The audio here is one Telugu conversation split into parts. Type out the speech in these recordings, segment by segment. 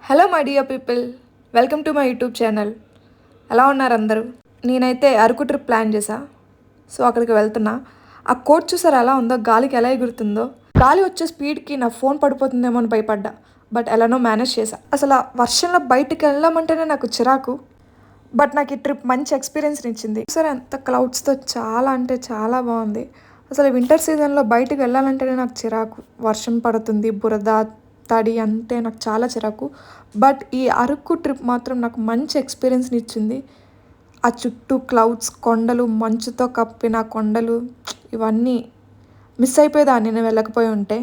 Hello my dear people, welcome to my YouTube channel. ఎలా ఉన్నారు అందరూ? నేనైతే అరకు ట్రిప్ ప్లాన్ చేశా. సో అక్కడికి వెళ్తున్నా. ఆ కోట్ చూసారు ఎలా ఉందో, గాలికి ఎలా ఎగురుతుందో. గాలి వచ్చే స్పీడ్కి నా ఫోన్ పడిపోతుందేమో అని భయపడ్డా. బట్ ఎలానో మేనేజ్ చేశా. అసలు ఆ వర్షంలో బయటికి వెళ్ళామంటేనే నాకు చిరాకు. బట్ నాకు ఈ ట్రిప్ మంచి ఎక్స్పీరియన్స్ని ఇచ్చింది. సరే, అంత క్లౌడ్స్తో చాలా అంటే చాలా బాగుంది. అసలు వింటర్ సీజన్లో బయటికి వెళ్ళాలంటేనే నాకు చిరాకు. వర్షం పడుతుంది, బురద తడి అంటే నాకు చాలా చిరాకు. బట్ ఈ అరకు ట్రిప్ మాత్రం నాకు మంచి ఎక్స్పీరియన్స్ని ఇచ్చింది. ఆ చుట్టూ క్లౌడ్స్, కొండలు, మంచుతో కప్పిన కొండలు, ఇవన్నీ మిస్ అయిపోయేదాన్ని నేను వెళ్ళకపోయి ఉంటే.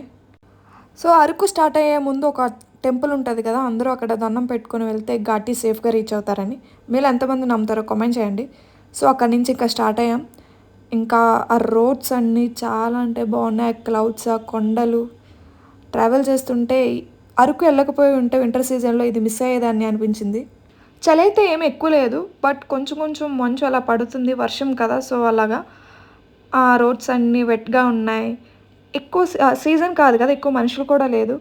సో అరకు స్టార్ట్ అయ్యే ముందు ఒక టెంపుల్ ఉంటుంది కదా, అందరూ అక్కడ దండం పెట్టుకొని వెళ్తే ఘాటి సేఫ్గా రీచ్ అవుతారని. మీరు ఎంతమంది నమ్ముతారో కామెంట్ చేయండి. సో అక్కడి నుంచి ఇంకా స్టార్ట్ అయ్యాం. ఇంకా ఆ రోడ్స్ అన్నీ చాలా అంటే బాగున్నాయి. క్లౌడ్స్, ఆ కొండలు ట్రావెల్ చేస్తుంటే అరకు వెళ్ళకపోయి ఉంటే వింటర్ సీజన్లో ఇది మిస్ అయ్యేదాన్ని అనిపించింది. చలి అయితే ఏమి ఎక్కువ లేదు, బట్ కొంచెం కొంచెం మంచు అలా పడుతుంది, వర్షం కదా. సో అలాగా ఆ రోడ్స్ అన్నీ వెట్గా ఉన్నాయి. ఎక్కువ సీజన్ కాదు కదా, ఎక్కువ మనుషులు కూడా లేదు.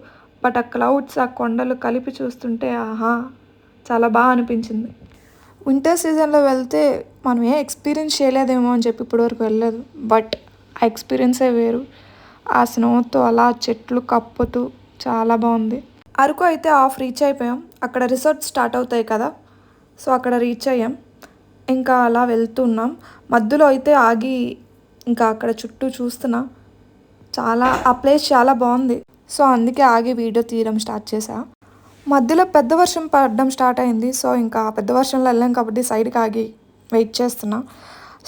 బట్ ఆ క్లౌడ్స్, ఆ కొండలు కలిపి చూస్తుంటే ఆహా, చాలా బాగా అనిపించింది. వింటర్ సీజన్లో వెళ్తే మనం ఏ ఎక్స్పీరియన్స్ చేయలేదేమో అని చెప్పి ఇప్పటివరకు వెళ్ళలేదు. బట్ ఆ ఎక్స్పీరియన్సే వేరు. ఆ స్నోతో అలా చెట్లు కప్పుతూ చాలా బాగుంది. అరకు అయితే హాఫ్ రీచ్ అయిపోయాం. అక్కడ రిసార్ట్ స్టార్ట్ అవుతాయి కదా, సో అక్కడ రీచ్ అయ్యాం. ఇంకా అలా వెళ్తున్నాం. మధ్యలో అయితే ఆగి ఇంకా అక్కడ చుట్టూ చూస్తున్నా. చాలా ఆ ప్లేస్ చాలా బాగుంది. సో అందుకే ఆగి వీడియో తీయడం స్టార్ట్ చేశా. మధ్యలో పెద్ద వర్షం పడడం స్టార్ట్ అయింది. సో ఇంకా పెద్ద వర్షంలో వెళ్ళాం కాబట్టి సైడ్కి ఆగి వెయిట్ చేస్తున్నా.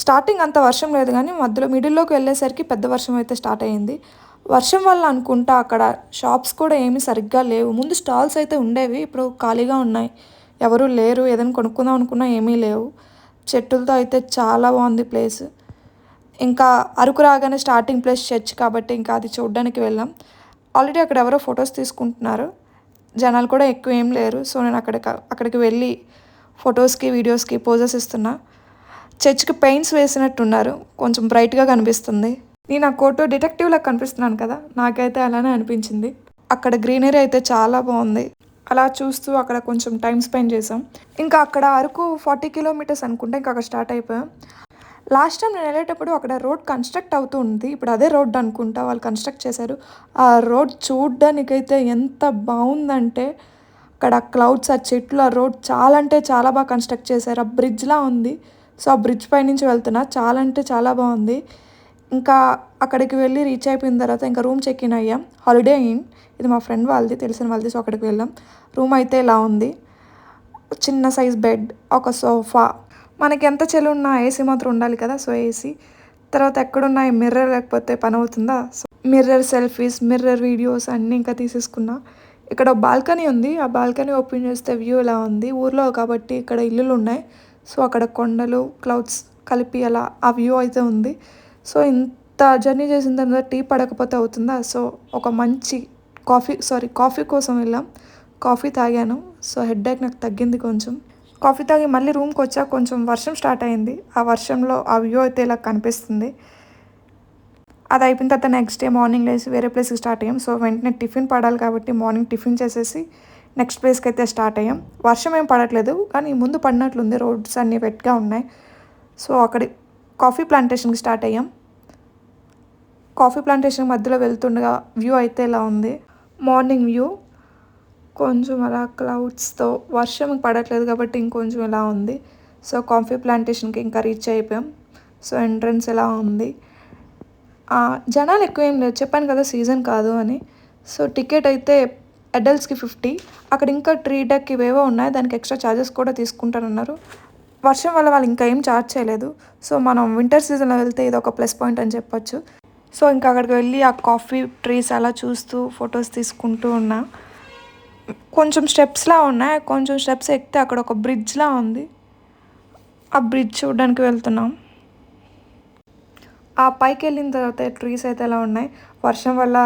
స్టార్టింగ్ అంత వర్షం లేదు, కానీ మధ్యలో మిడిల్లోకి వెళ్ళేసరికి పెద్ద వర్షం అయితే స్టార్ట్ అయ్యింది. వర్షం వల్ల అనుకుంటా అక్కడ షాప్స్ కూడా ఏమీ సరిగ్గా లేవు. ముందు స్టాల్స్ అయితే ఉండేవి, ఇప్పుడు ఖాళీగా ఉన్నాయి. ఎవరూ లేరు. ఏదైనా కొనుక్కుందాం అనుకున్నా ఏమీ లేవు. చెట్టులతో అయితే చాలా బాగుంది ప్లేస్. ఇంకా అరకు రాగానే స్టార్టింగ్ ప్లేస్ చర్చ్ కాబట్టి ఇంకా అది చూడడానికి వెళ్ళాం. ఆల్రెడీ అక్కడ ఎవరో ఫొటోస్ తీసుకుంటున్నారు. జనాలు కూడా ఎక్కువ ఏం లేరు. సో నేను అక్కడికి వెళ్ళి ఫొటోస్కి, వీడియోస్కి పోజెస్ ఇస్తున్నా. చర్చ్కి పెయింట్స్ వేసినట్టున్నారు, కొంచెం బ్రైట్గా కనిపిస్తుంది. నేను ఆ కోటో డిటెక్టివ్లా కనిపిస్తున్నాను కదా, నాకైతే అలానే అనిపించింది. అక్కడ గ్రీనరీ అయితే చాలా బాగుంది. అలా చూస్తూ అక్కడ కొంచెం టైం స్పెండ్ చేసాం. ఇంకా అక్కడ అరకు 40 కిలోమీటర్స్ అనుకుంటే ఇంకా అక్కడ స్టార్ట్ అయిపోయాం. లాస్ట్ టైం నేను వెళ్ళేటప్పుడు అక్కడ రోడ్ కన్స్ట్రక్ట్ అవుతూ ఉంది. ఇప్పుడు అదే రోడ్ అనుకుంటా వాళ్ళు కన్స్ట్రక్ట్ చేశారు. ఆ రోడ్ చూడ్డానికైతే ఎంత బాగుందంటే, అక్కడ క్లౌడ్స్, ఆ చెట్లు, ఆ రోడ్ చాలా అంటే చాలా బాగా కన్స్ట్రక్ట్ చేశారు. ఆ బ్రిడ్జ్లా ఉంది. సో ఆ బ్రిడ్జ్ పై నుంచి వెళ్తున్నా, చాలా అంటే చాలా బాగుంది. ఇంకా అక్కడికి వెళ్ళి రీచ్ అయిపోయిన తర్వాత ఇంకా రూమ్ చెక్ ఇన్ అయ్యాం. హాలిడే ఇన్, ఇది మా ఫ్రెండ్ వాళ్ళది, తెలిసిన వాళ్ళది. సో అక్కడికి వెళ్ళాం. రూమ్ అయితే ఇలా ఉంది. చిన్న సైజ్ బెడ్, ఒక సోఫా. మనకి ఎంత చలి ఉన్నా ఏసీ మాత్రం ఉండాలి కదా, సో ఏసీ. తర్వాత ఎక్కడున్నాయి మిర్రర్ లేకపోతే పని అవుతుందా, so mirror selfies, mirror videos అన్నీ ఇంకా తీసేసుకున్నా. ఇక్కడ బాల్కనీ ఉంది. ఆ బాల్కనీ ఓపెన్ చేస్తే వ్యూ ఇలా ఉంది. ఊర్లో కాబట్టి ఇక్కడ ఇల్లులు ఉన్నాయి. సో అక్కడ కొండలు, క్లౌడ్స్ కలిపి అలా ఆ వ్యూ అయితే ఉంది. సో ఇంత జర్నీ చేసిన తర్వాత టీ పడకపోతే అవుతుందా, సో ఒక మంచి కాఫీ కోసం వెళ్ళాం. కాఫీ తాగాను. సో హెడ్ఏక్ నాకు తగ్గింది కొంచెం. కాఫీ తాగి మళ్ళీ రూమ్కి వచ్చా. కొంచెం వర్షం స్టార్ట్ అయింది. ఆ వర్షంలో ఆ వ్యూ అయితే ఇలా కనిపిస్తుంది. అది అయిపోయిన తర్వాత నెక్స్ట్ డే మార్నింగ్ లేసి వేరే ప్లేస్కి స్టార్ట్ అయ్యాం. సో వెంటనే టిఫిన్ పడాలి కాబట్టి మార్నింగ్ టిఫిన్ చేసేసి నెక్స్ట్ ప్లేస్కి అయితే స్టార్ట్ అయ్యాం. వర్షం ఏం పడట్లేదు, కానీ ముందు పడినట్లుంది. రోడ్స్ అన్నీ వెట్గా ఉన్నాయి. సో అక్కడి కాఫీ ప్లాంటేషన్కి స్టార్ట్ అయ్యాం. కాఫీ ప్లాంటేషన్ మధ్యలో వెళ్తుండగా వ్యూ అయితే ఇలా ఉంది. మార్నింగ్ వ్యూ కొంచెం అలా క్లౌడ్స్తో, వర్షం పడట్లేదు కాబట్టి ఇంకొంచెం ఇలా ఉంది. సో కాఫీ ప్లాంటేషన్కి ఇంకా రీచ్ అయిపోయాం. సో ఎంట్రన్స్ ఎలా ఉంది. జనాలు ఎక్కువ ఏం లేదు, చెప్పాను కదా సీజన్ కాదు అని. సో టికెట్ అయితే అడల్ట్స్కి 50. అక్కడ ఇంకా ట్రీ డెక్ ఇవేవో ఉన్నాయి, దానికి ఎక్స్ట్రా ఛార్జెస్ కూడా తీసుకుంటారన్నారు. వర్షం వల్ల వాళ్ళు ఇంకా ఏం ఛార్జ్ చేయలేదు. సో మనం వింటర్ సీజన్లో వెళ్తే ఇది ఒక ప్లస్ పాయింట్ అని చెప్పొచ్చు. సో ఇంకా అక్కడికి వెళ్ళి ఆ కాఫీ ట్రీస్ అలా చూస్తూ ఫొటోస్ తీసుకుంటూ ఉన్నా. కొంచెం స్టెప్స్లా ఉన్నాయి. కొంచెం స్టెప్స్ ఎక్కితే అక్కడ ఒక బ్రిడ్జ్లా ఉంది. ఆ బ్రిడ్జ్ చూడడానికి వెళ్తున్నాం. ఆ పైకి వెళ్ళిన తర్వాత ట్రీస్ అయితే ఎలా ఉన్నాయి. వర్షం వల్ల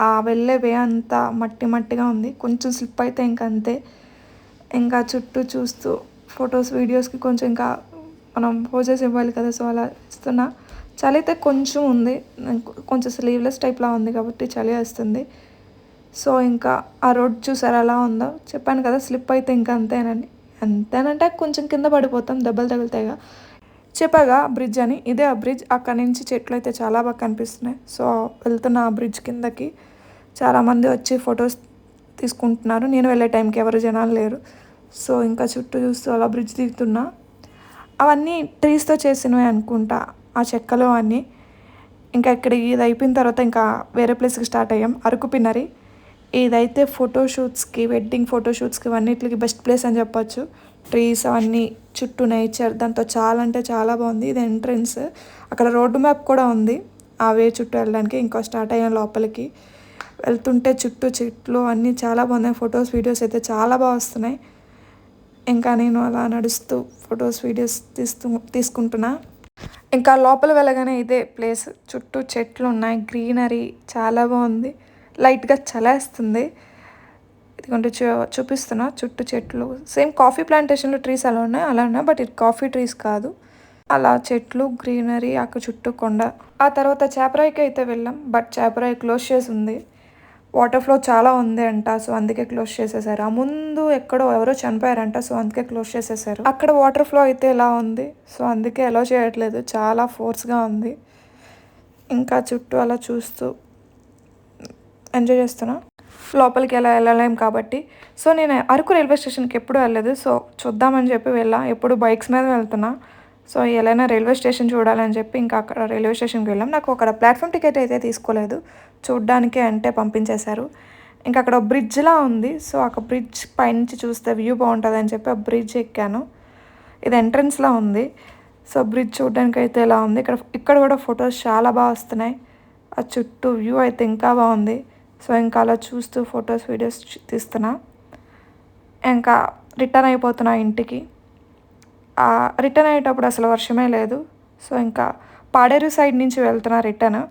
ఆ వెళ్ళే వే అంతా మట్టి మట్టిగా ఉంది. కొంచెం స్లిప్ అయితే అంతే. ఇంకా చుట్టూ చూస్తూ ఫొటోస్, వీడియోస్కి కొంచెం ఇంకా మనం పోజెస్ ఇవ్వాలి కదా, సో అలా ఇస్తున్నా. చలి అయితే కొంచెం ఉంది, కొంచెం స్లీవ్లెస్ టైప్లా ఉంది కాబట్టి చలి వస్తుంది. సో ఇంకా ఆ రోడ్ చూసారు ఎలా ఉందో, చెప్పాను కదా స్లిప్ అయితే ఇంకా అంతేనంటే కొంచెం కింద పడిపోతాం, దెబ్బలు తగులుతాయిగా. చెప్పాగా బ్రిడ్జ్ అని, ఇదే ఆ బ్రిడ్జ్. అక్కడి నుంచి చెట్లు అయితే చాలా బాగా కనిపిస్తున్నాయి. సో వెళ్తున్న ఆ బ్రిడ్జ్ కిందకి చాలామంది వచ్చి ఫొటోస్ తీసుకుంటున్నారు. నేను వెళ్ళే టైంకి ఎవరు జనాలు లేరు. సో ఇంకా చుట్టూ చూస్తూ అలా బ్రిడ్జ్ దిగుతున్నా. అవన్నీ ట్రీస్తో చేసినవి అనుకుంటా, ఆ చెక్కలు అన్నీ. ఇంకా ఇక్కడ ఇది అయిపోయిన తర్వాత ఇంకా వేరే ప్లేస్కి స్టార్ట్ అయ్యాం, అరకు పిన్నరి. ఇదైతే ఫోటోషూట్స్కి, వెడ్డింగ్ ఫోటోషూట్స్కి అన్నిటికి బెస్ట్ ప్లేస్ అని చెప్పొచ్చు. ట్రీస్ అవన్నీ, చుట్టూ నేచర్, దాంతో చాలా అంటే చాలా బాగుంది. ఇది ఎంట్రన్స్. అక్కడ రోడ్డు మ్యాప్ కూడా ఉంది ఆ వే చుట్టూ వెళ్ళడానికి. ఇంకో స్టార్ట్ అయ్యాం లోపలికి. వెళ్తుంటే చుట్టూ చెట్లు అన్నీ చాలా బాగున్నాయి. ఫొటోస్ వీడియోస్ అయితే చాలా బాగా వస్తున్నాయి. ఇంకా నేను అలా నడుస్తూ ఫొటోస్ వీడియోస్ తీసుకుంటున్నా. ఇంకా లోపల వెళ్ళగానే ఇదే ప్లేస్. చుట్టూ చెట్లు ఉన్నాయి, గ్రీనరీ చాలా బాగుంది. లైట్గా చలేస్తుంది. ఇదిగోండి చూపిస్తున్నా, చుట్టూ చెట్లు. సేమ్ కాఫీ ప్లాంటేషన్లో ట్రీస్ అలా ఉన్నాయి, బట్ ఇది కాఫీ ట్రీస్ కాదు. అలా చెట్లు, గ్రీనరీ, అక్కడ చుట్టూ కొండ. ఆ తర్వాత చేపరాయికి అయితే వెళ్ళాం, బట్ చేపరాయి క్లోజ్ చేసి ఉంది. వాటర్ ఫ్లో చాలా ఉంది అంట, సో అందుకే క్లోజ్ చేసేసారు. ఆ ముందు ఎక్కడో ఎవరో చనిపోయారంట, సో అందుకే క్లోజ్ చేసేసారు. అక్కడ వాటర్ ఫ్లో అయితే ఇలా ఉంది, సో అందుకే అలో చేయట్లేదు, చాలా ఫోర్స్గా ఉంది. ఇంకా చుట్టూ అలా చూస్తూ ఎంజాయ్ చేస్తున్నా. లోపలికి ఎలా వెళ్ళలేం కాబట్టి. సో నేను అరకు రైల్వే స్టేషన్కి ఎప్పుడు వెళ్ళలేదు, సో చూద్దామని చెప్పి ఎప్పుడు బైక్స్ మీద వెళ్తున్నా. సో ఎలా రైల్వే స్టేషన్ చూడాలని చెప్పి ఇంకా అక్కడ రైల్వే స్టేషన్కి వెళ్ళాం. నాకు అక్కడ ప్లాట్ఫామ్ టికెట్ అయితే తీసుకోలేదు, చూడ్డానికి అంటే పంపించేశారు. ఇంకా అక్కడ బ్రిడ్జ్లా ఉంది, సో అక్కడ బ్రిడ్జ్ పైనుంచి చూస్తే వ్యూ బాగుంటుంది అని చెప్పి ఆ బ్రిడ్జ్ ఎక్కాను. ఇది ఎంట్రన్స్లా ఉంది. సో బ్రిడ్జ్ చూడడానికి అయితే ఇలా ఉంది. ఇక్కడ కూడా ఫొటోస్ చాలా బాగా వస్తున్నాయి. ఆ చుట్టూ వ్యూ అయితే ఇంకా బాగుంది. సో ఇంకా అలా చూస్తూ ఫొటోస్ వీడియోస్ తీస్తున్నా. ఇంకా రిటర్న్ అయిపోతున్నా ఇంటికి. రిటర్న్ అయ్యేటప్పుడు అసలు వర్షమే లేదు. సో ఇంకా పాడేరు సైడ్ నుంచి వెళ్తున్నా రిటర్న్.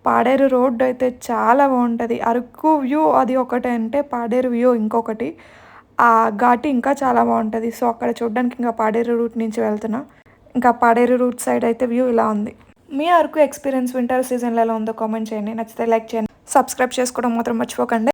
పాడేరు రోడ్డు అయితే చాలా బాగుంటుంది. అరకు వ్యూ అది ఒకటి అంటే పాడేరు వ్యూ ఇంకొకటి. ఆ ఘాటి ఇంకా చాలా బాగుంటుంది. సో అక్కడ చూడడానికి ఇంకా పాడేరు రూట్ నుంచి వెళ్తున్నా. ఇంకా పాడేరు రూట్ సైడ్ అయితే వ్యూ ఇలా ఉంది. మీ అరకు ఎక్స్పీరియన్స్ వింటర్ సీజన్లో ఎలా ఉందో కామెంట్ చేయండి. నచ్చితే లైక్ చేయండి, సబ్స్క్రైబ్ చేసుకోవడం మాత్రం మర్చిపోకండి.